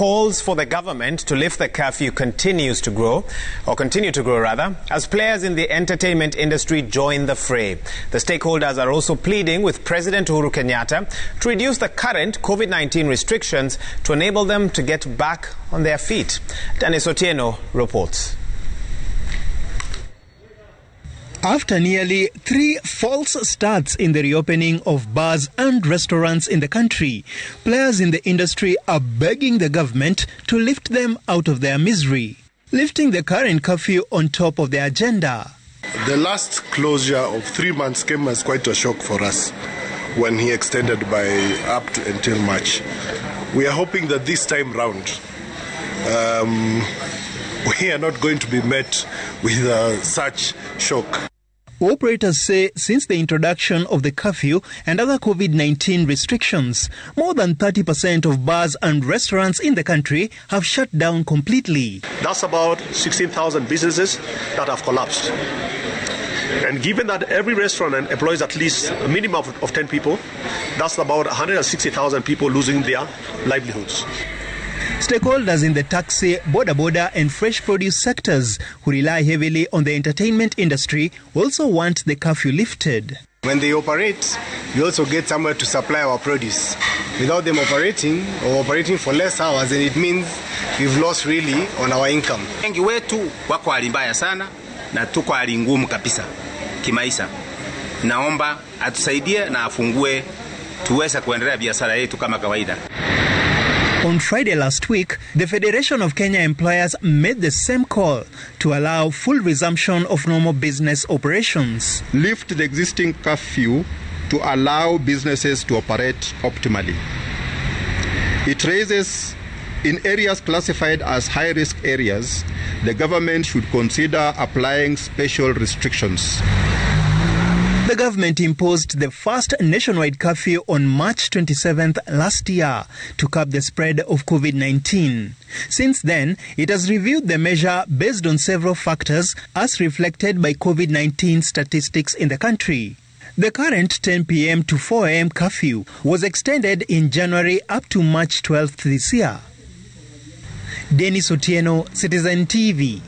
calls for the government to lift the curfew continue to grow, as players in the entertainment industry join the fray. The stakeholders are also pleading with President Uhuru Kenyatta to reduce the current COVID-19 restrictions to enable them to get back on their feet. Dennis Otieno reports. After nearly 3 false starts in the reopening of bars and restaurants in the country, players in the industry are begging the government to lift them out of their misery, lifting the current curfew on top of the agenda. The last closure of 3 months came as quite a shock for us when he extended by up to until March. We are hoping that this time round, we are not going to be met with such shock. Operators say since the introduction of the curfew and other COVID-19 restrictions, more than 30% of bars and restaurants in the country have shut down completely. That's about 16,000 businesses that have collapsed. And given that every restaurant employs at least a minimum of 10 people, that's about 160,000 people losing their livelihoods. Stakeholders in the taxi, boda and fresh produce sectors who rely heavily on the entertainment industry also want the curfew lifted. When they operate, we also get somewhere to supply our produce. Without them operating or operating for less hours, then it means we've lost really on our income. Wengi wetu wako hali mbaya sana na tuko hali ngumu kabisa kimaisha. Naomba atusaidie na afungue tuweze kuendelea biashara yetu kama kawaida. On Friday last week, the Federation of Kenya Employers made the same call to allow full resumption of normal business operations. Lift the existing curfew to allow businesses to operate optimally. It raises, in areas classified as high-risk areas, the government should consider applying special restrictions. The government imposed the first nationwide curfew on March 27th last year to curb the spread of COVID-19. Since then, it has reviewed the measure based on several factors as reflected by COVID-19 statistics in the country. The current 10 p.m. to 4 a.m. curfew was extended in January up to March 12th this year. Dennis Otieno, Citizen TV.